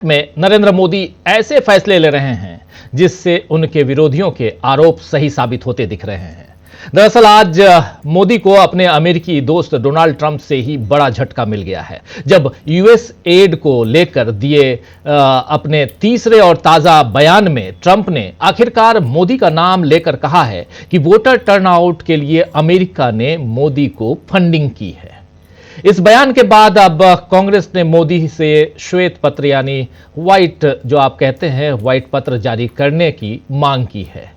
में नरेंद्र मोदी ऐसे फैसले ले रहे हैं जिससे उनके विरोधियों के आरोप सही साबित होते दिख रहे हैं। दरअसल आज मोदी को अपने अमेरिकी दोस्त डोनाल्ड ट्रंप से ही बड़ा झटका मिल गया है, जब यूएस एड को लेकर दिए अपने तीसरे और ताजा बयान में ट्रंप ने आखिरकार मोदी का नाम लेकर कहा है कि वोटर टर्नआउट के लिए अमेरिका ने मोदी को फंडिंग की है। इस बयान के बाद अब कांग्रेस ने मोदी से श्वेत पत्र यानी व्हाइट, जो आप कहते हैं व्हाइट पत्र जारी करने की मांग की है।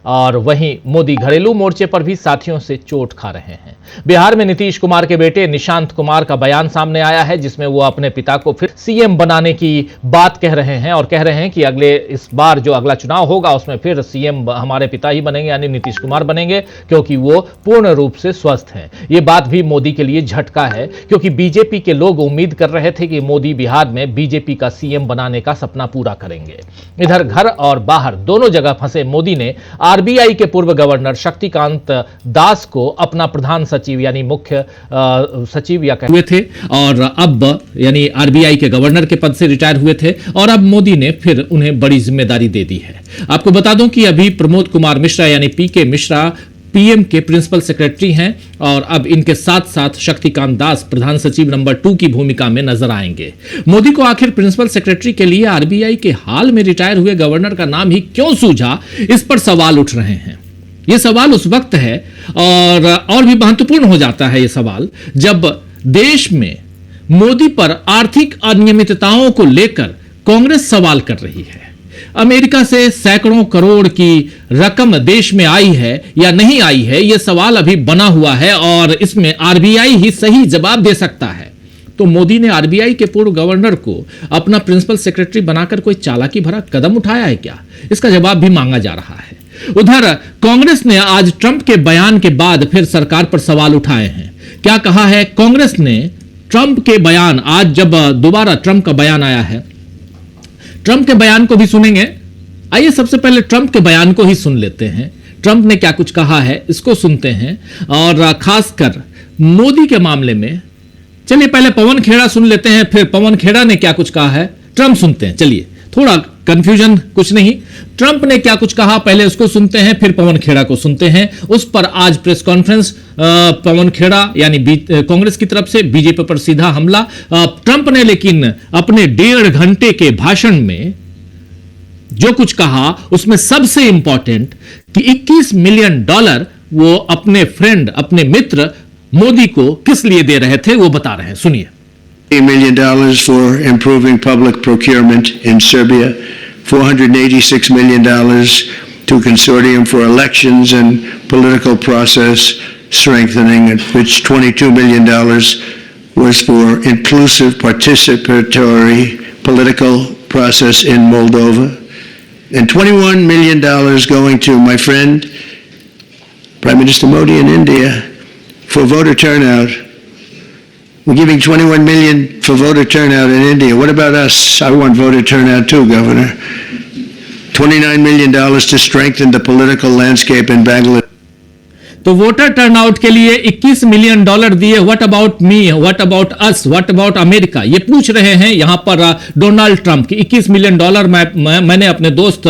और वहीं मोदी घरेलू मोर्चे पर भी साथियों से चोट खा रहे हैं। बिहार में नीतीश कुमार के बेटे निशांत कुमार का बयान सामने आया है, जिसमें वो अपने पिता को फिर सीएम बनाने की बात कह रहे हैं और कह रहे हैं कि इस बार जो अगला चुनाव होगा उसमें फिर सीएम हमारे पिता ही बनेंगे, यानी नीतीश कुमार बनेंगे, क्योंकि वो पूर्ण रूप से स्वस्थ हैं। ये बात भी मोदी के लिए झटका है, क्योंकि बीजेपी के लोग उम्मीद कर रहे थे कि मोदी बिहार में बीजेपी का सीएम बनाने का सपना पूरा करेंगे। इधर घर और बाहर दोनों जगह फंसे मोदी ने आरबीआई के पूर्व गवर्नर शक्तिकांत दास को अपना प्रधान सचिव यानी मुख्य सचिव या हुए थे, और अब यानी आरबीआई के गवर्नर के पद से रिटायर हुए थे, और अब मोदी ने फिर उन्हें बड़ी जिम्मेदारी दे दी है। आपको बता दूं कि अभी प्रमोद कुमार मिश्रा यानी पीके मिश्रा पीएम के प्रिंसिपल सेक्रेटरी हैं, और अब इनके साथ साथ शक्तिकांत दास प्रधान सचिव नंबर 2 की भूमिका में नजर आएंगे। मोदी को आखिर प्रिंसिपल सेक्रेटरी के लिए आरबीआई के हाल में रिटायर हुए गवर्नर का नाम ही क्यों सूझा, इस पर सवाल उठ रहे हैं। यह सवाल उस वक्त है और भी महत्वपूर्ण हो जाता है यह सवाल जब देश में मोदी पर आर्थिक अनियमितताओं को लेकर कांग्रेस सवाल कर रही है। अमेरिका से सैकड़ों करोड़ की रकम देश में आई है या नहीं आई है, यह सवाल अभी बना हुआ है और इसमें आरबीआई ही सही जवाब दे सकता है। तो मोदी ने आरबीआई के पूर्व गवर्नर को अपना प्रिंसिपल सेक्रेटरी बनाकर कोई चालाकी भरा कदम उठाया है क्या, इसका जवाब भी मांगा जा रहा है। उधर कांग्रेस ने आज ट्रंप के बयान के बाद फिर सरकार पर सवाल उठाए हैं। क्या कहा है कांग्रेस ने ट्रंप के बयान, आज जब दोबारा ट्रंप का बयान आया है, ट्रंप के बयान को भी सुनेंगे। आइए सबसे पहले ट्रंप के बयान को ही सुन लेते हैं। ट्रंप ने क्या कुछ कहा है इसको सुनते हैं, और खासकर मोदी के मामले में। चलिए पहले पवन खेड़ा सुन लेते हैं, फिर पवन खेड़ा ने क्या कुछ कहा है ट्रंप सुनते हैं। चलिए, थोड़ा कंफ्यूजन कुछ नहीं, ट्रंप ने क्या कुछ कहा पहले उसको सुनते हैं, फिर पवन खेड़ा को सुनते हैं। उस पर आज प्रेस कॉन्फ्रेंस, पवन खेड़ा यानी कांग्रेस की तरफ से बीजेपी पर सीधा हमला। ट्रंप ने लेकिन अपने 1.5 घंटे के भाषण में जो कुछ कहा उसमें सबसे इंपॉर्टेंट कि $21 मिलियन वो अपने फ्रेंड, अपने मित्र मोदी को किस लिए दे रहे थे वो बता रहे हैं, सुनिए। $1 million for improving public procurement in Serbia, $486 million to Consortium for Elections and Political Process Strengthening, of which $22 million was for inclusive participatory political process in Moldova, and $21 million going to my friend Prime Minister Modi in India for voter turnout. We're giving $21 million for voter turnout in India. What about us? I want voter turnout too, Governor. $29 million to strengthen the political landscape in Bangladesh. तो voter turnout के लिए $21 million दिए। What about me, what about us, what about America, ये पूछ रहे हैं यहां पर डोनाल्ड ट्रंप कि $21 मिलियन मैंने अपने दोस्त,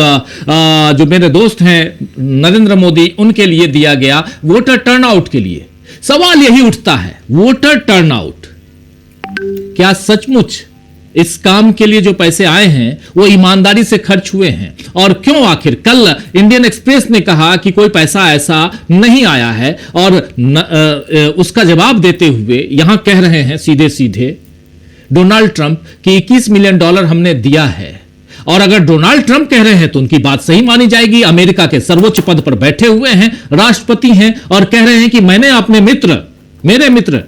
जो मेरे दोस्त हैं नरेंद्र मोदी, उनके लिए दिया गया वोटर टर्नआउट के लिए। सवाल यही उठता है, वोटर टर्नआउट क्या सचमुच इस काम के लिए जो पैसे आए हैं वो ईमानदारी से खर्च हुए हैं, और क्यों? आखिर कल इंडियन एक्सप्रेस ने कहा कि कोई पैसा ऐसा नहीं आया है, और उसका जवाब देते हुए यहां कह रहे हैं सीधे सीधे डोनाल्ड ट्रंप कि $21 मिलियन हमने दिया है। और अगर डोनाल्ड ट्रंप कह रहे हैं तो उनकी बात सही मानी जाएगी। अमेरिका के सर्वोच्च पद पर बैठे हुए हैं, राष्ट्रपति हैं, और कह रहे हैं कि मैंने अपने मित्र, मेरे मित्र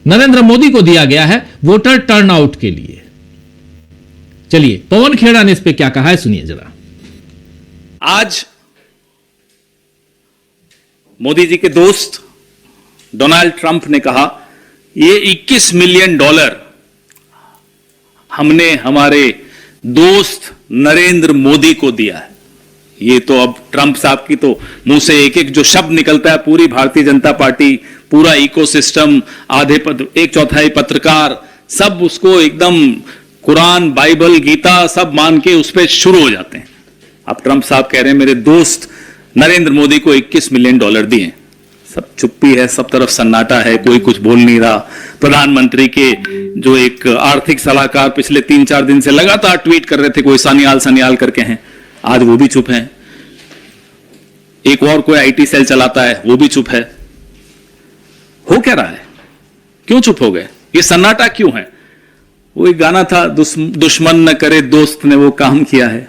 नरेंद्र मोदी को दिया गया है वोटर टर्नआउट के लिए। चलिए पवन खेड़ा ने इस पे क्या कहा है सुनिए जरा। आज मोदी जी के दोस्त डोनाल्ड ट्रंप ने कहा ये $21 मिलियन हमने हमारे दोस्त नरेंद्र मोदी को दिया है। ये तो अब ट्रंप साहब की तो मुंह से एक एक जो शब्द निकलता है, पूरी भारतीय जनता पार्टी, पूरा इकोसिस्टम, आधे 1/4 पत्रकार, सब उसको एकदम कुरान, बाइबल, गीता सब मान के उस पर शुरू हो जाते हैं। अब ट्रंप साहब कह रहे हैं मेरे दोस्त नरेंद्र मोदी को $21 मिलियन दिए। सब चुप्पी है, सब तरफ सन्नाटा है, कोई कुछ बोल नहीं रहा। प्रधानमंत्री के जो एक आर्थिक सलाहकार पिछले 3-4 दिन से लगातार ट्वीट कर रहे थे, कोई सान्याल करके हैं, आज वो भी चुप हैं। एक और कोई आईटी सेल चलाता है, वो भी चुप है। हो क्या रहा है? क्यों चुप हो गए? ये सन्नाटा क्यों है? वो एक गाना था, दुश्मन न करे दोस्त ने वो काम किया है।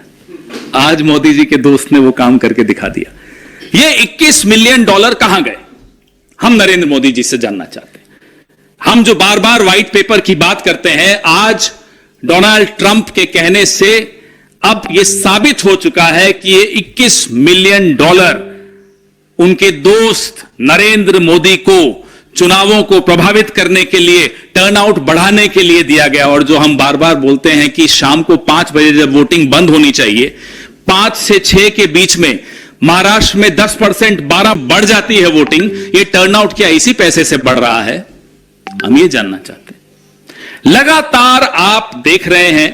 आज मोदी जी के दोस्त ने वो काम करके दिखा दिया। ये $21 मिलियन कहां गए? हम नरेंद्र मोदी जी से जानना चाहते हैं। हम जो बार बार व्हाइट पेपर की बात करते हैं, आज डोनाल्ड ट्रंप के कहने से अब यह साबित हो चुका है कि ये $21 मिलियन उनके दोस्त नरेंद्र मोदी को चुनावों को प्रभावित करने के लिए, टर्नआउट बढ़ाने के लिए दिया गया। और जो हम बार बार बोलते हैं कि शाम को 5 बजे जब वोटिंग बंद होनी चाहिए, 5 से 6 के बीच में महाराष्ट्र में 10%, 12 बढ़ जाती है वोटिंग। ये टर्नआउट क्या इसी पैसे से बढ़ रहा है? हम ये जानना चाहते हैं। लगातार आप देख रहे हैं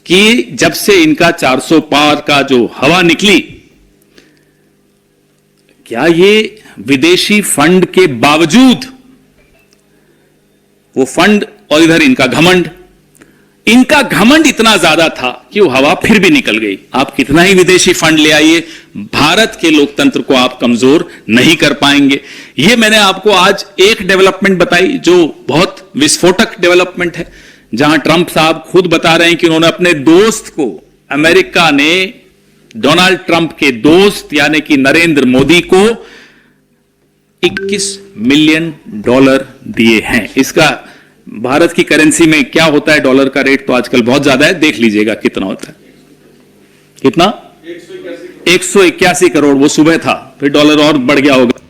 कि जब से इनका 400 पार का जो हवा निकली, क्या ये विदेशी फंड के बावजूद, वो फंड और इधर इनका घमंड इतना ज्यादा था कि वो हवा फिर भी निकल गई। आप कितना ही विदेशी फंड ले आइए, भारत के लोकतंत्र को आप कमजोर नहीं कर पाएंगे। ये मैंने आपको आज एक डेवलपमेंट बताई जो बहुत विस्फोटक डेवलपमेंट है, जहां ट्रंप साहब खुद बता रहे हैं कि उन्होंने अपने दोस्त को, अमेरिका ने डोनाल्ड ट्रंप के दोस्त यानी कि नरेंद्र मोदी को $21 मिलियन दिए हैं। इसका भारत की करेंसी में क्या होता है? डॉलर का रेट तो आजकल बहुत ज्यादा है, देख लीजिएगा कितना होता है। कितना? 181 करोड़। वो सुबह था, फिर डॉलर और बढ़ गया होगा।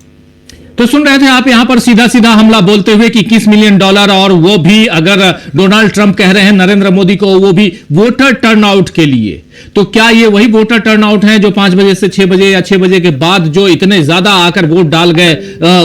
तो सुन रहे थे आप यहां पर सीधा सीधा हमला बोलते हुए कि $21 मिलियन, और वो भी अगर डोनाल्ड ट्रंप कह रहे हैं नरेंद्र मोदी को, वो भी वोटर टर्नआउट के लिए। तो क्या ये वही वोटर टर्नआउट है जो 5 बजे से 6 बजे या 6 बजे के बाद जो इतने ज्यादा आकर वोट डाल गए,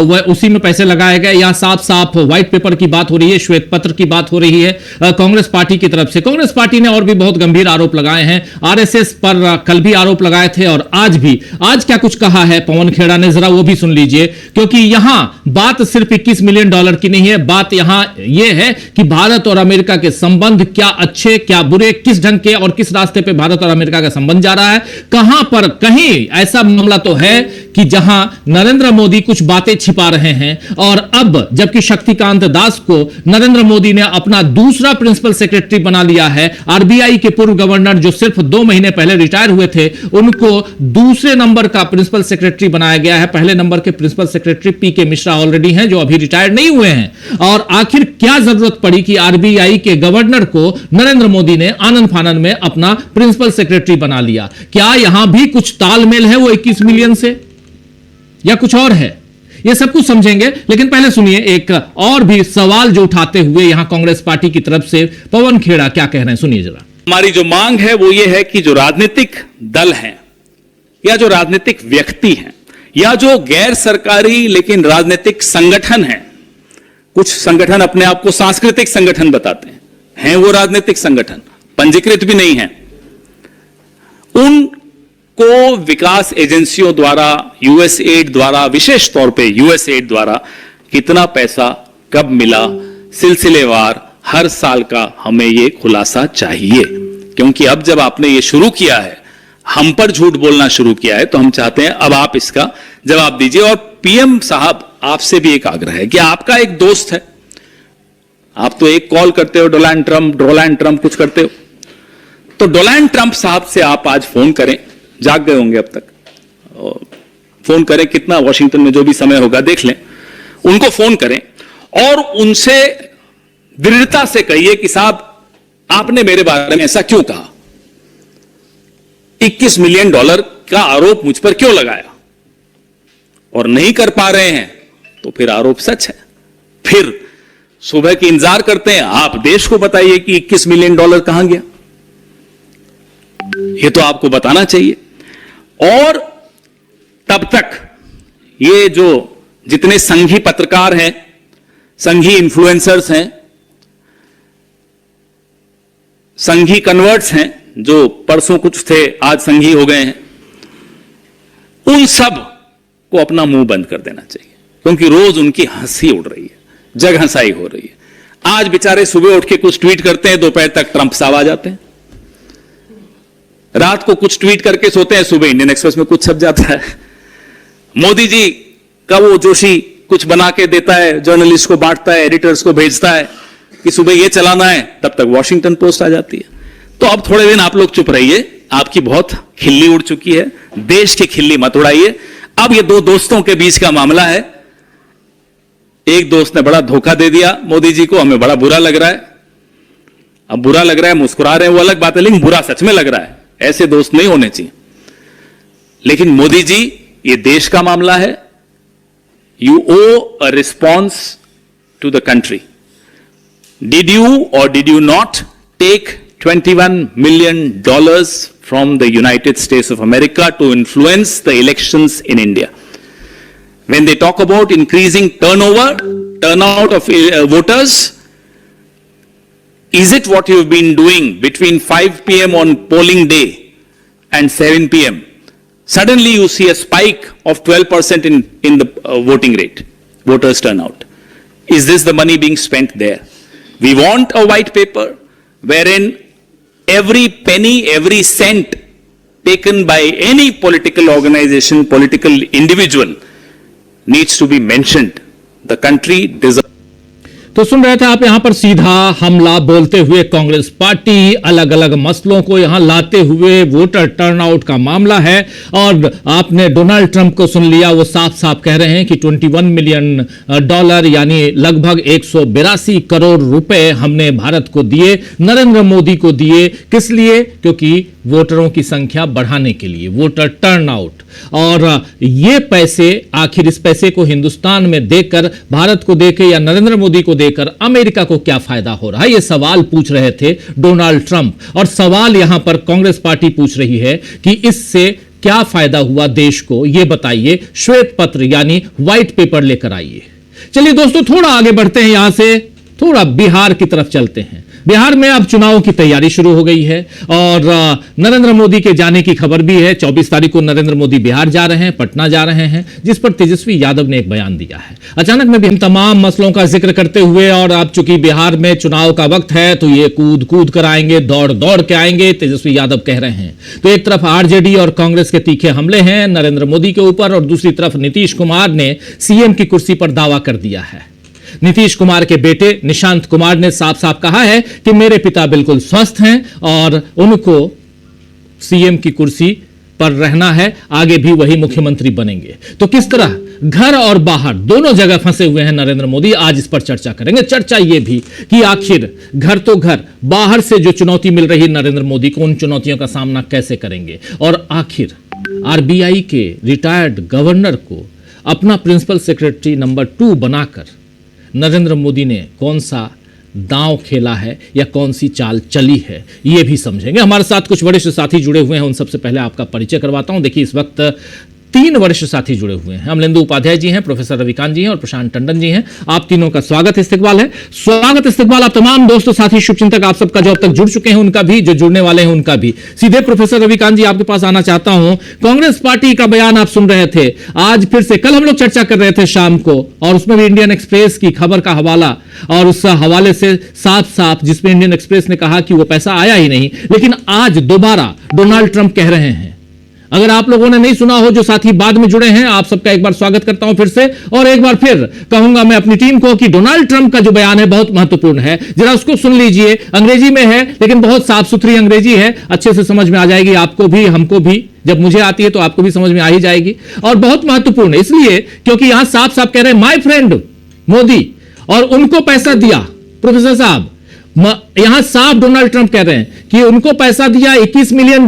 वह उसी में पैसे लगाए गए? यहां साफ साफ व्हाइट पेपर की बात हो रही है, श्वेत पत्र की बात हो रही है कांग्रेस पार्टी की तरफ से। कांग्रेस पार्टी ने और भी बहुत गंभीर आरोप लगाए हैं। आरएसएस पर कल भी आरोप लगाए थे और आज भी। आज क्या कुछ कहा है पवन खेड़ा ने, जरा वो भी सुन लीजिए, क्योंकि यहां बात सिर्फ $21 मिलियन की नहीं है। बात यहां यह है कि भारत और अमेरिका के संबंध क्या अच्छे क्या बुरे, किस ढंग के और किस रास्ते पर भारत और अमेरिका का संबंध जा रहा है। कहां पर कहीं ऐसा मामला तो है कि जहां नरेंद्र मोदी कुछ बातें छिपा रहे हैं, और अब जबकि शक्तिकांत दास को नरेंद्र मोदी ने अपना दूसरा प्रिंसिपल सेक्रेटरी बना लिया है। आरबीआई के पूर्व गवर्नर जो सिर्फ 2 महीने पहले रिटायर हुए थे, उनको दूसरे नंबर का प्रिंसिपल सेक्रेटरी बनाया गया है। पहले नंबर के प्रिंसिपल सेक्रेटरी पीके मिश्रा ऑलरेडी हैं, जो अभी रिटायर नहीं हुए हैं। और आखिर क्या जरूरत पड़ी कि आरबीआई के गवर्नर को नरेंद्र मोदी ने आनंद फानन में अपना प्रिंसिपल सेक्रेटरी बना लिया? क्या यहां भी कुछ तालमेल है वो 21 मिलियन से, या कुछ और है? ये सब कुछ समझेंगे, लेकिन पहले सुनिए एक और भी सवाल जो उठाते हुए यहां कांग्रेस पार्टी की तरफ से पवन खेड़ा क्या कह रहे हैं, सुनिए जरा। हमारी जो मांग है वो ये है कि जो राजनीतिक दल हैं, या जो राजनीतिक व्यक्ति हैं, या जो गैर सरकारी लेकिन राजनीतिक संगठन हैं, कुछ संगठन अपने आप को सांस्कृतिक संगठन बताते हैं वो राजनीतिक संगठन, पंजीकृत भी नहीं है, उनको विकास एजेंसियों द्वारा, यूएसएड द्वारा, विशेष तौर पे यूएसएड द्वारा कितना पैसा कब मिला, सिलसिलेवार हर साल का हमें यह खुलासा चाहिए। क्योंकि अब जब आपने ये शुरू किया है, हम पर झूठ बोलना शुरू किया है, तो हम चाहते हैं अब आप इसका जवाब दीजिए। और पीएम साहब, आपसे भी एक आग्रह है कि आपका एक दोस्त है, आप तो एक कॉल करते हो डोनाल्ड ट्रंप कुछ करते हो, तो डोनाल्ड ट्रंप साहब से आप आज फोन करें, जाग गए होंगे अब तक, फोन करें, कितना वॉशिंगटन में जो भी समय होगा देख लें, उनको फोन करें और उनसे दृढ़ता से कहिए कि साहब आपने मेरे बारे में ऐसा क्यों कहा, $21 मिलियन का आरोप मुझ पर क्यों लगाया, और नहीं कर पा रहे हैं तो फिर आरोप सच है, फिर सुबह की इंतजार करते हैं, आप देश को बताइए कि $21 मिलियन कहां गया, ये तो आपको बताना चाहिए। और तब तक ये जो जितने संघी पत्रकार हैं, संघी इन्फ्लुएंसर्स हैं, संघी कन्वर्ट्स हैं, जो परसों कुछ थे आज संघी हो गए हैं, उन सब को अपना मुंह बंद कर देना चाहिए, क्योंकि रोज उनकी हंसी उड़ रही है, जग हंसाई हो रही है। आज बेचारे सुबह उठ के कुछ ट्वीट करते हैं, दोपहर तक ट्रंप साहब आ जाते हैं, रात को कुछ ट्वीट करके सोते हैं, सुबह इंडियन एक्सप्रेस में कुछ छप जाता है। मोदी जी का वो जोशी कुछ बना के देता है, जर्नलिस्ट को बांटता है, एडिटर्स को भेजता है कि सुबह ये चलाना है, तब तक वॉशिंगटन पोस्ट आ जाती है। तो अब थोड़े दिन आप लोग चुप रहिए, आपकी बहुत खिल्ली उड़ चुकी है, देश की खिल्ली मत उड़ाइए। अब ये दो दोस्तों के बीच का मामला है, एक दोस्त ने बड़ा धोखा दे दिया मोदी जी को, हमें बड़ा बुरा लग रहा है। अब बुरा लग रहा है, मुस्कुरा रहे हैं, वो अलग बात है, लेकिन बुरा सच में लग रहा है, ऐसे दोस्त नहीं होने चाहिए। लेकिन मोदी जी, ये देश का मामला है, you owe a response to the country. Did you और did you not take $21 million from the United States of America to influence the elections in India? When they talk about increasing turnout of voters, is it what you've been doing between 5 p.m. on polling day and 7 p.m.? Suddenly you see a spike of 12% in the voting rate, voters turnout. Is this the money being spent there? We want a white paper wherein every penny, every cent taken by any political organization, political individual needs to be mentioned. The country deserves. तो सुन रहे थे आप यहां पर सीधा हमला बोलते हुए कांग्रेस पार्टी अलग अलग मसलों को यहां लाते हुए, वोटर टर्नआउट का मामला है। और आपने डोनाल्ड ट्रंप को सुन लिया, वो साफ साफ कह रहे हैं कि $21 मिलियन यानी लगभग 182 करोड़ रुपए हमने भारत को दिए, नरेंद्र मोदी को दिए। किस लिए? क्योंकि वोटरों की संख्या बढ़ाने के लिए, वोटर टर्नआउट। और ये पैसे, आखिर इस पैसे को हिंदुस्तान में देकर, भारत को देकर या नरेंद्र मोदी को देकर अमेरिका को क्या फायदा हो रहा है? ये सवाल पूछ रहे थे डोनाल्ड ट्रंप। और सवाल यहां पर कांग्रेस पार्टी पूछ रही है कि इससे क्या फायदा हुआ देश को, ये बताइए। श्वेत पत्र यानी व्हाइट पेपर लेकर आइए। चलिए दोस्तों, थोड़ा आगे बढ़ते हैं, यहां से थोड़ा बिहार की तरफ चलते हैं। बिहार में अब चुनाव की तैयारी शुरू हो गई है और नरेंद्र मोदी के जाने की खबर भी है। 24 तारीख को नरेंद्र मोदी बिहार जा रहे हैं, पटना जा रहे हैं, जिस पर तेजस्वी यादव ने एक बयान दिया है। अचानक में भी हम तमाम मसलों का जिक्र करते हुए, और अब चूंकि बिहार में चुनाव का वक्त है तो ये कूद कूद कर आएंगे, दौड़ दौड़ के आएंगे, तेजस्वी यादव कह रहे हैं। तो एक तरफ आरजेडी और कांग्रेस के तीखे हमले हैं नरेंद्र मोदी के ऊपर, और दूसरी तरफ नीतीश कुमार ने सीएम की कुर्सी पर दावा कर दिया है। नीतीश कुमार के बेटे निशांत कुमार ने साफ साफ कहा है कि मेरे पिता बिल्कुल स्वस्थ हैं और उनको सीएम की कुर्सी पर रहना है, आगे भी वही मुख्यमंत्री बनेंगे। तो किस तरह घर और बाहर दोनों जगह फंसे हुए हैं नरेंद्र मोदी, आज इस पर चर्चा करेंगे। चर्चा यह भी कि आखिर घर तो घर, बाहर से जो चुनौती मिल रही है नरेंद्र मोदी को, उन चुनौतियों का सामना कैसे करेंगे, और आखिर आरबीआई के रिटायर्ड गवर्नर को अपना प्रिंसिपल सेक्रेटरी नंबर 2 बनाकर नरेंद्र मोदी ने कौन सा दांव खेला है या कौन सी चाल चली है, यह भी समझेंगे। हमारे साथ कुछ वरिष्ठ साथी जुड़े हुए हैं, उन सबसे पहले आपका परिचय करवाता हूं। देखिए, इस वक्त 3 वरिष्ठ साथी जुड़े हुए हैं। अमलेंदु उपाध्याय जी हैं, प्रोफेसर रविकांत जी हैं और प्रशांत टंडन जी हैं। आप तीनों का स्वागत इस्तकबाल है। स्वागत इस्तकबाल आप तमाम दोस्तों, साथी, शुभचिंतक, आप सबका जो अब तक जुड़ चुके हैं उनका भी, जो जुड़ने वाले हैं उनका भी। सीधे प्रोफेसर रविकांत जी आपके पास आना चाहता हूं। कांग्रेस पार्टी का बयान आप सुन रहे थे, आज फिर से, कल हम लोग चर्चा कर रहे थे शाम को, और उसमें भी इंडियन एक्सप्रेस की खबर का हवाला, और उस हवाले से साफ साफ, जिसमें इंडियन एक्सप्रेस ने कहा कि वो पैसा आया ही नहीं, लेकिन आज दोबारा डोनाल्ड ट्रंप कह रहे हैं। अगर आप लोगों ने नहीं सुना हो, जो साथी बाद में जुड़े हैं, आप सबका एक बार स्वागत करता हूं फिर से, और एक बार फिर कहूंगा मैं अपनी टीम को कि डोनाल्ड ट्रंप का जो बयान है बहुत महत्वपूर्ण है, जरा उसको सुन लीजिए। अंग्रेजी में है, लेकिन बहुत साफ सुथरी अंग्रेजी है, अच्छे से समझ में आ जाएगी आपको भी, हमको भी। जब मुझे आती है तो आपको भी समझ में आ ही जाएगी। और बहुत महत्वपूर्ण है इसलिए क्योंकि यहां साफ साफ कह रहे हैं माय फ्रेंड मोदी, और उनको पैसा दिया। प्रोफेसर साहब, यहां साफ डोनाल्ड ट्रंप कह रहे हैं कि उनको पैसा दिया $21 मिलियन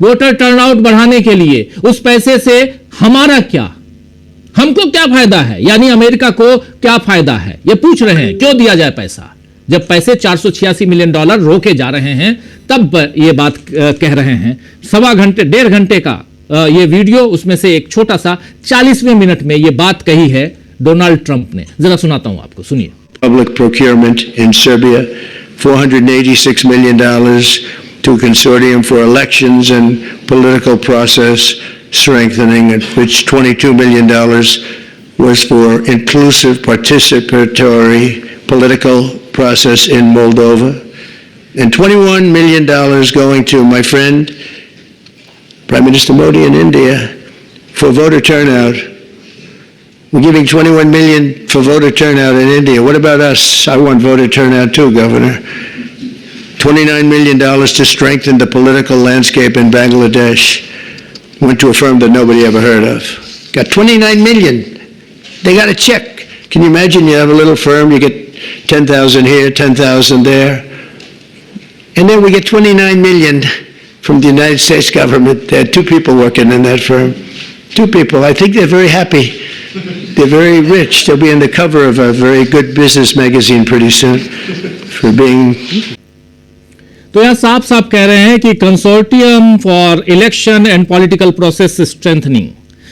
वोटर टर्नआउट बढ़ाने के लिए। उस पैसे से हमारा क्या, हमको क्या फायदा है, यानी अमेरिका को क्या फायदा है, ये पूछ रहे हैं। क्यों दिया जाए पैसा, जब पैसे $486 मिलियन रोके जा रहे हैं, तब ये बात कह रहे हैं। 1.5 घंटे का ये वीडियो, उसमें से एक छोटा सा 40वें मिनट में ये बात कही है डोनाल्ड ट्रंप ने। जरा सुनाता हूं आपको, सुनिए। Public procurement in Serbia, $486 million to a consortium for elections and political process strengthening, of which $22 million was for inclusive participatory political process in Moldova, and $21 million going to my friend, Prime Minister Modi in India, for voter turnout. We're giving $21 million for voter turnout in India. What about us? I want voter turnout too, Governor. $29 million to strengthen the political landscape in Bangladesh. Went to a firm that nobody ever heard of. Got $29 million. They got a check. Can you imagine you have a little firm, you get 10,000 here, 10,000 there, and then we get $29 million from the United States government. There are two people working in that firm. Two people. I think they're very happy. They're very rich. They'll be on the cover of a very good business magazine pretty soon for being. तो यह साफ साफ कह रहे हैं कि consortium for election and political process strengthening,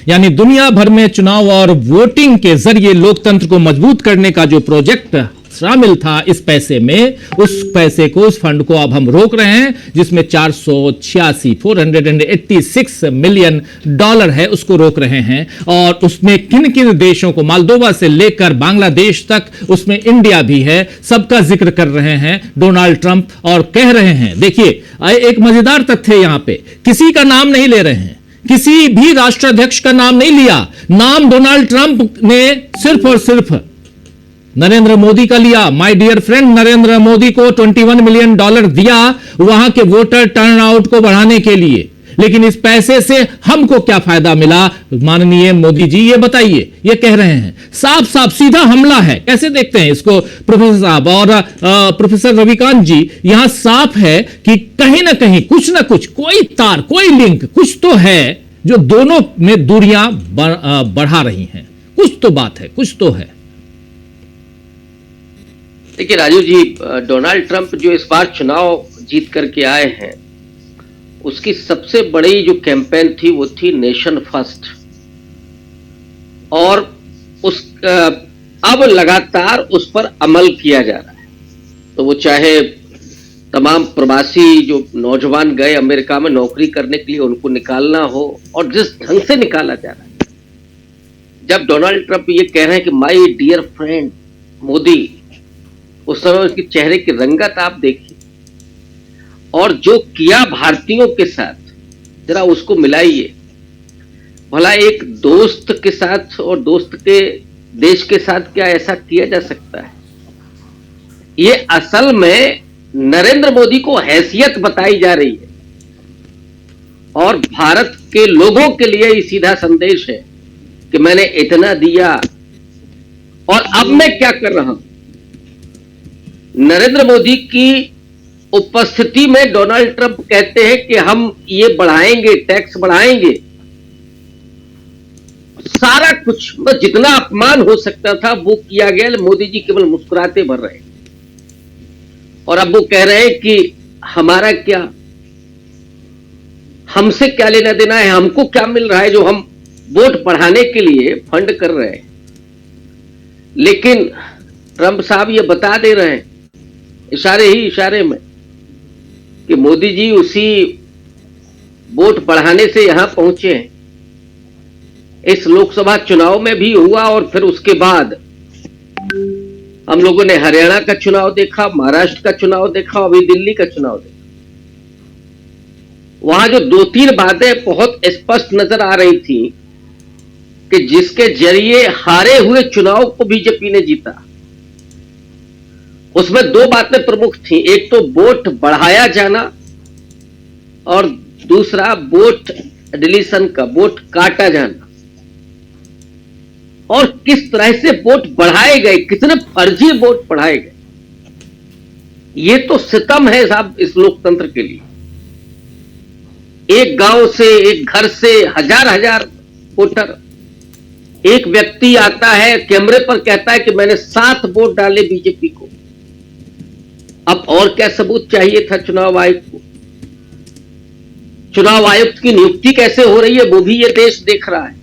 यानी दुनिया भर में चुनाव और वोटिं के जरिए लोकतंत्र को मजबूत करने का जो प्रोजेक्ट शामिल था इस पैसे में, उस पैसे को, उस फंड को अब हम रोक रहे हैं, जिसमें 486 मिलियन डॉलर है, उसको रोक रहे हैं। और उसमें किन किन देशों को, मोल्दोवा से लेकर बांग्लादेश तक, उसमें इंडिया भी है, सबका जिक्र कर रहे हैं डोनाल्ड ट्रंप और कह रहे हैं, देखिए एक मजेदार तथ्य यहां पे, किसी का नाम नहीं ले रहे हैं, किसी भी राष्ट्राध्यक्ष का नाम नहीं लिया, नाम डोनाल्ड ट्रंप ने सिर्फ और सिर्फ नरेंद्र मोदी का लिया। My dear friend, Narendra Modi को $21 मिलियन दिया वहां के वोटर टर्नआउट को बढ़ाने के लिए, लेकिन इस पैसे से हमको क्या फायदा मिला माननीय मोदी जी, ये बताइए। ये कह रहे हैं, साफ साफ सीधा हमला है। कैसे देखते हैं इसको प्रोफेसर साहब और प्रोफेसर रविकांत जी? यहां साफ है कि कहीं ना कहीं कुछ ना कुछ, कोई तार, कोई लिंक, कुछ तो है जो दोनों में दूरियां बढ़ा रही हैं। कुछ तो बात है, कुछ तो है। देखिए राजू जी, डोनाल्ड ट्रंप जो इस बार चुनाव जीत करके आए हैं, उसकी सबसे बड़ी जो कैंपेन थी वो थी नेशन फर्स्ट, और उस अब लगातार उस पर अमल किया जा रहा है। तो वो चाहे तमाम प्रवासी जो नौजवान गए अमेरिका में नौकरी करने के लिए, उनको निकालना हो, और जिस ढंग से निकाला जा रहा है। जब डोनाल्ड ट्रंप ये कह रहे हैं कि माय डियर फ्रेंड मोदी, उस समय उसके चेहरे की रंगत आप देखिए, और जो किया भारतीयों के साथ, जरा उसको मिलाइए। भला एक दोस्त के साथ और दोस्त के देश के साथ क्या ऐसा किया जा सकता है? ये असल में नरेंद्र मोदी को हैसियत बताई जा रही है, और भारत के लोगों के लिए ये सीधा संदेश है कि मैंने इतना दिया और अब मैं क्या कर रहा हूं। नरेंद्र मोदी की उपस्थिति में डोनाल्ड ट्रंप कहते हैं कि हम ये बढ़ाएंगे, टैक्स बढ़ाएंगे, सारा कुछ, जितना अपमान हो सकता था वो किया गया। मोदी जी केवल मुस्कुराते भर रहे, और अब वो कह रहे हैं कि हमारा क्या, हमसे क्या लेना देना है, हमको क्या मिल रहा है जो हम वोट बढ़ाने के लिए फंड कर रहे हैं। लेकिन ट्रंप साहब ये बता दे रहे हैं इशारे ही इशारे में कि मोदी जी उसी वोट बढ़ाने से यहां पहुंचे हैं। इस लोकसभा चुनाव में भी हुआ, और फिर उसके बाद हम लोगों ने हरियाणा का चुनाव देखा, महाराष्ट्र का चुनाव देखा, अभी दिल्ली का चुनाव देखा। वहां जो 2-3 बातें बहुत स्पष्ट नजर आ रही थी कि जिसके जरिए हारे हुए चुनाव को बीजेपी ने जीता, उसमें 2 बातें प्रमुख थी। एक तो वोट बढ़ाया जाना, और दूसरा वोट डिलीशन का, वोट काटा जाना। और किस तरह से वोट बढ़ाए गए, कितने फर्जी वोट बढ़ाए गए, ये तो सितम है साहब इस लोकतंत्र के लिए। एक गांव से, एक घर से हजार वोटर, एक व्यक्ति आता है कैमरे पर कहता है कि मैंने 7 वोट डाले बीजेपी को। अब और क्या सबूत चाहिए था चुनाव आयोग को? चुनाव आयुक्त की नियुक्ति कैसे हो रही है वो भी ये देश देख रहा है।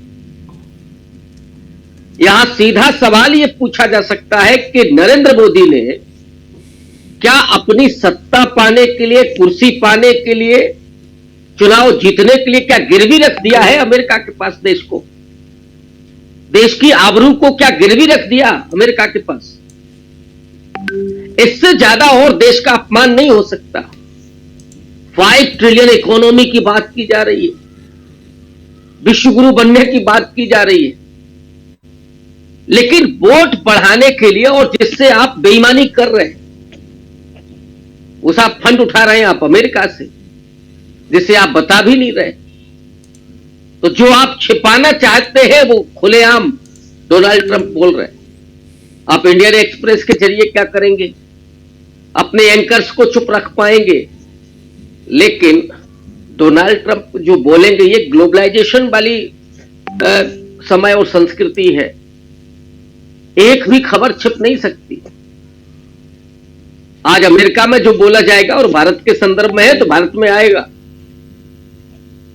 यहां सीधा सवाल ये पूछा जा सकता है कि नरेंद्र मोदी ने क्या अपनी सत्ता पाने के लिए, कुर्सी पाने के लिए, चुनाव जीतने के लिए क्या गिरवी रख दिया है अमेरिका के पास देश को? देश की आबरू को क्या गिरवी रख दिया अमेरिका के पास? इससे ज्यादा और देश का अपमान नहीं हो सकता। 5 ट्रिलियन इकोनॉमी की बात की जा रही है, विश्वगुरु बनने की बात की जा रही है, लेकिन वोट बढ़ाने के लिए और जिससे आप बेईमानी कर रहे हैं, उस आप फंड उठा रहे हैं आप अमेरिका से, जिसे आप बता भी नहीं रहे। तो जो आप छिपाना चाहते हैं वो खुलेआम डोनाल्ड ट्रंप बोल रहे हैं। आप इंडियन एक्सप्रेस के जरिए क्या करेंगे? अपने एंकर्स को चुप रख पाएंगे, लेकिन डोनाल्ड ट्रंप जो बोलेंगे, ये ग्लोबलाइजेशन वाली समय और संस्कृति है, एक भी खबर छिप नहीं सकती। आज अमेरिका में जो बोला जाएगा और भारत के संदर्भ में है तो भारत में आएगा।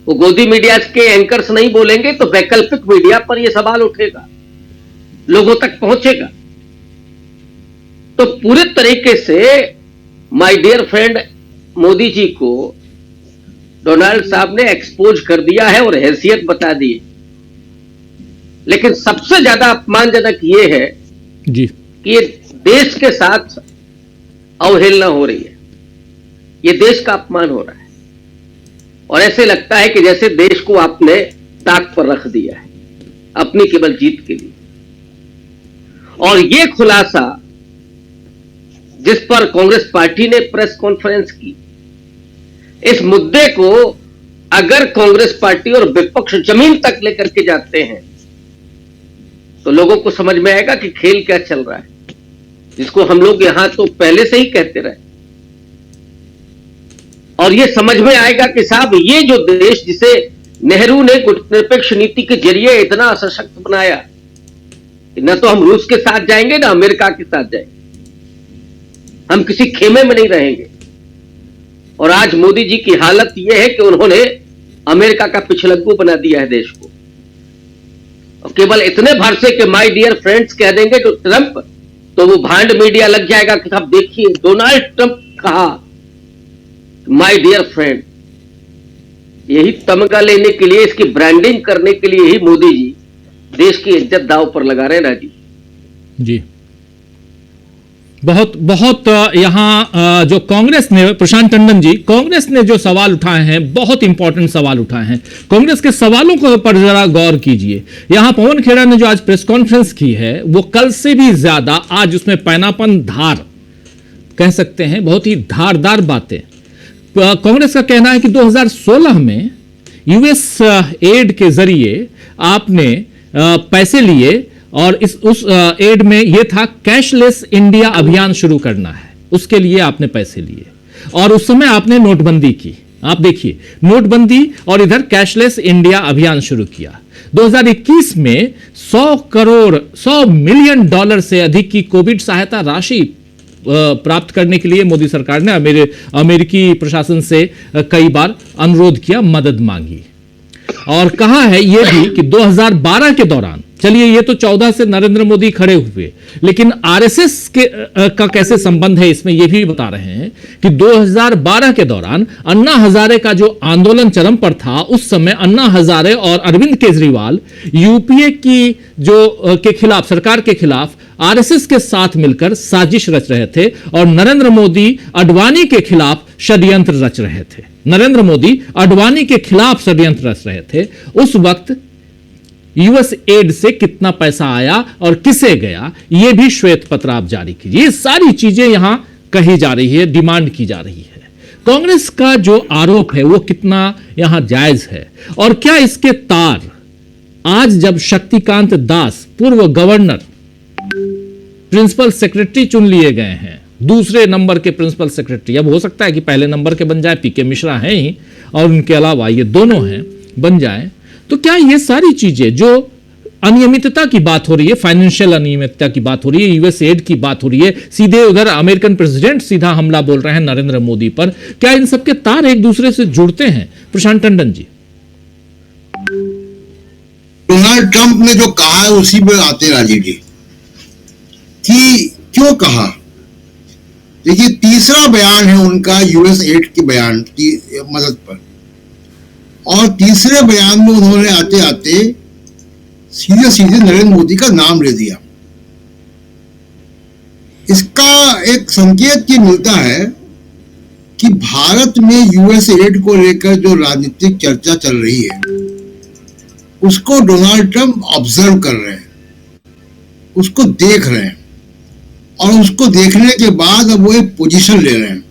वो गोदी मीडिया के एंकर्स नहीं बोलेंगे तो वैकल्पिक मीडिया पर यह सवाल उठेगा, लोगों तक पहुंचेगा। तो पूरे तरीके से my dear friend Modi ji को डोनाल्ड साहब ने एक्सपोज कर दिया है और हैसियत बता दी। लेकिन सबसे ज्यादा अपमानजनक यह है जी कि ये देश के साथ अवहेलना हो रही है, ये देश का अपमान हो रहा है, और ऐसे लगता है कि जैसे देश को आपने ताक पर रख दिया है अपनी केवल जीत के लिए। और ये खुलासा जिस पर कांग्रेस पार्टी ने प्रेस कॉन्फ्रेंस की, इस मुद्दे को अगर कांग्रेस पार्टी और विपक्ष जमीन तक लेकर के जाते हैं तो लोगों को समझ में आएगा कि खेल क्या चल रहा है, जिसको हम लोग यहां तो पहले से ही कहते रहे। और यह समझ में आएगा कि साहब, ये जो देश जिसे नेहरू ने गुटनिरपेक्ष नीति के जरिए इतना सशक्त बनाया कि न तो हम रूस के साथ जाएंगे न अमेरिका के साथ जाएंगे, हम किसी खेमे में नहीं रहेंगे। और आज मोदी जी की हालत यह है कि उन्होंने अमेरिका का पिछलग्गू बना दिया है देश को। और केवल इतने भर से कि माय डियर फ्रेंड्स कह देंगे तो ट्रंप, तो वो भांड मीडिया लग जाएगा कि साहब देखिए डोनाल्ड ट्रंप कहा माय डियर फ्रेंड। यही तमगा लेने के लिए, इसकी ब्रांडिंग करने के लिए ही मोदी जी देश की इज्जत दांव पर लगा रहे हैं। राजीव जी, बहुत बहुत यहाँ जो कांग्रेस ने, प्रशांत टंडन जी, कांग्रेस ने जो सवाल उठाए हैं बहुत इंपॉर्टेंट सवाल उठाए हैं। कांग्रेस के सवालों को पर जरा गौर कीजिए। यहाँ पवन खेड़ा ने जो आज प्रेस कॉन्फ्रेंस की है वो कल से भी ज्यादा आज उसमें पैनापन, धार कह सकते हैं, बहुत ही धारदार बातें। कांग्रेस का कहना है कि 2016 में यूएस एड के जरिए आपने पैसे लिए और उस एड में यह था कैशलेस इंडिया अभियान शुरू करना है, उसके लिए आपने पैसे लिए और उस समय आपने नोटबंदी की। आप देखिए, नोटबंदी और इधर कैशलेस इंडिया अभियान शुरू किया। 2021 में 100 मिलियन डॉलर से अधिक की कोविड सहायता राशि प्राप्त करने के लिए मोदी सरकार ने अमेरिकी प्रशासन से कई बार अनुरोध किया, मदद मांगी और कहा है यह भी कि 2012 के दौरान, चलिए ये तो 14 से नरेंद्र मोदी खड़े हुए, लेकिन आरएसएस के का कैसे संबंध है इसमें यह भी बता रहे हैं कि 2012 के दौरान अन्ना हजारे का जो आंदोलन चरम पर था, उस समय अन्ना हजारे और अरविंद केजरीवाल यूपीए की जो के खिलाफ, सरकार के खिलाफ आरएसएस के साथ मिलकर साजिश रच रहे थे और नरेंद्र मोदी अडवाणी के खिलाफ षड्यंत्र रच रहे थे। नरेंद्र मोदी अडवाणी के खिलाफ षड्यंत्र रच रहे थे। उस वक्त यूएस एड से कितना पैसा आया और किसे गया, यह भी श्वेत पत्र आप जारी कीजिए। ये सारी चीजें यहां कही जा रही है, डिमांड की जा रही है। कांग्रेस का जो आरोप है वो कितना यहां जायज है और क्या इसके तार आज जब शक्तिकांत दास पूर्व गवर्नर प्रिंसिपल सेक्रेटरी चुन लिए गए हैं, दूसरे नंबर के प्रिंसिपल सेक्रेटरी, अब हो सकता है कि पहले नंबर के बन जाए, पीके मिश्रा हैं ही और उनके अलावा ये दोनों हैं, बन जाए, तो क्या ये सारी चीजें जो अनियमितता की बात हो रही है, फाइनेंशियल अनियमितता की बात हो रही है, यूएस एड की बात हो रही है, सीधे उधर अमेरिकन प्रेसिडेंट सीधा हमला बोल रहे हैं नरेंद्र मोदी पर, क्या इन सबके तार एक दूसरे से जुड़ते हैं? प्रशांत टंडन जी। डोनाल्ड ट्रंप ने जो कहा है उसी पे आते राजीव जी, कि क्यों कहा देखिए, तीसरा बयान है उनका यूएस एड के बयान की मदद पर, और तीसरे बयान में उन्होंने आते आते सीधे सीधे नरेंद्र मोदी का नाम ले दिया। इसका एक संकेत ये मिलता है कि भारत में यूएस एड को लेकर जो राजनीतिक चर्चा चल रही है उसको डोनाल्ड ट्रंप ऑब्जर्व कर रहे हैं, उसको देख रहे हैं, और उसको देखने के बाद अब वो एक पोजीशन ले रहे हैं।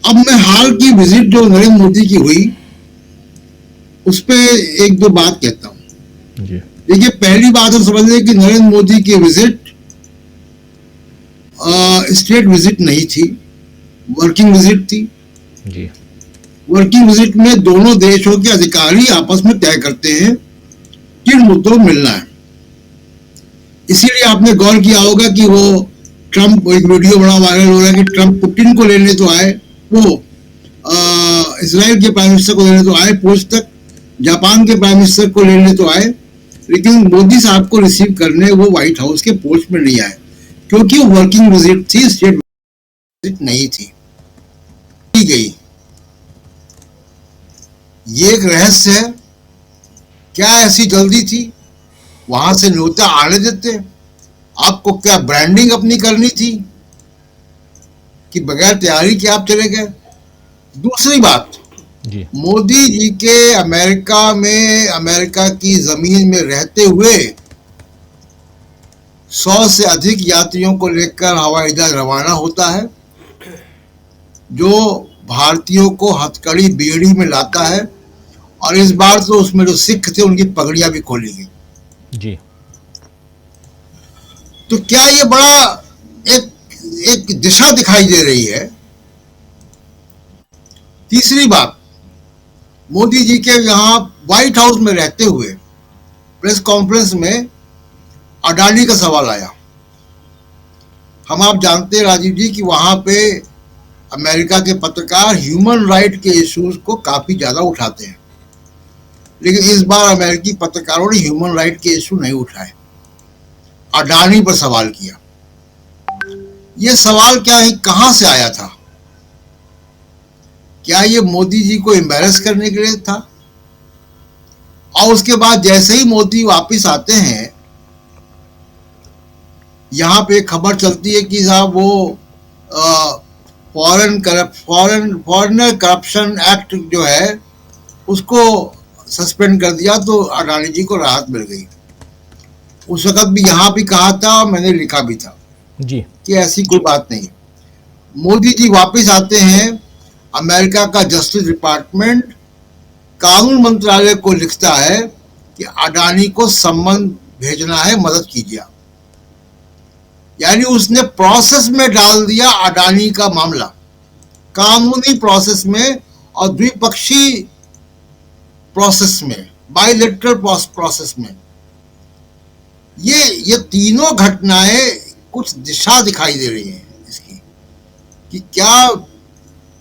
अब मैं हाल की विजिट जो नरेंद्र मोदी की हुई उस पे एक दो बात कहता हूं। देखिए, पहली बात तो समझ लें कि नरेंद्र मोदी की विजिट स्टेट विजिट नहीं थी, वर्किंग विजिट थी। जी। वर्किंग विजिट में दोनों देशों के अधिकारी आपस में तय करते हैं किन मुद्दों में मिलना है। इसीलिए आपने गौर किया होगा कि वो ट्रंप, एक वीडियो बड़ा वायरल हो रहा है कि ट्रंप पुतिन को लेने तो आए, वो इजराइल के प्राइम मिनिस्टर को लेने तो आए पोस्ट तक, जापान के प्राइम मिनिस्टर को लेने तो आए, लेकिन मोदी साहब को रिसीव करने वो व्हाइट हाउस के पोस्ट में नहीं आए, क्योंकि वो वर्किंग विजिट थी, स्टेट विजिट नहीं थी। गई ये एक रहस्य है, क्या ऐसी जल्दी थी? वहां से न्योता आने देते, आपको क्या ब्रांडिंग अपनी करनी थी कि बगैर तैयारी के आप चले गए? दूसरी बात जी। मोदी जी के अमेरिका की जमीन में रहते हुए 100 से अधिक यात्रियों को लेकर हवाई जहाज रवाना होता है, जो भारतीयों को हथकड़ी बेड़ी में लाता है, और इस बार तो उसमें जो सिख थे उनकी पगड़ियां भी खोली गई। जी। तो क्या ये बड़ा एक दिशा दिखाई दे रही है? तीसरी बात, मोदी जी के यहाँ व्हाइट हाउस में रहते हुए प्रेस कॉन्फ्रेंस में अडानी का सवाल आया। आप जानते हैं राजीव जी कि वहां पे अमेरिका के पत्रकार ह्यूमन राइट के इश्यूज को काफी ज्यादा उठाते हैं, लेकिन इस बार अमेरिकी पत्रकारों ने ह्यूमन राइट के इशू नहीं उठाए, अडानी पर सवाल किया। यह सवाल कहां से आया था? क्या ये मोदी जी को एम्बैरेस करने के लिए था? और उसके बाद जैसे ही मोदी वापस आते हैं, यहां पे खबर चलती है कि साहब वो फॉरेनर करप्शन एक्ट जो है उसको सस्पेंड कर दिया, तो अडानी जी को राहत मिल गई। उस वक्त भी यहां भी कहा था, मैंने लिखा भी था जी कि ऐसी कोई बात नहीं। मोदी जी वापस आते हैं, अमेरिका का जस्टिस डिपार्टमेंट कानून मंत्रालय को लिखता है कि अडानी को सम्मन भेजना है, मदद कीजिए। यानी उसने प्रोसेस में डाल दिया अडानी का मामला, कानूनी प्रोसेस में और द्विपक्षीय प्रोसेस में, बायलैटरल प्रोसेस में। ये तीनों घटनाएं कुछ दिशा दिखाई दे रही हैं इसकी, कि क्या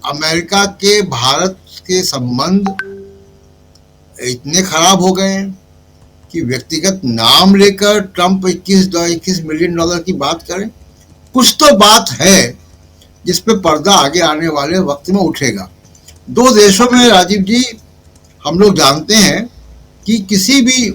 अमेरिका के भारत के संबंध इतने खराब हो गए हैं कि व्यक्तिगत नाम लेकर ट्रंप 21 मिलियन डॉलर की बात करें। कुछ तो बात है जिस पे पर्दा आगे आने वाले वक्त में उठेगा। दो देशों में राजीव जी हम लोग जानते हैं कि किसी भी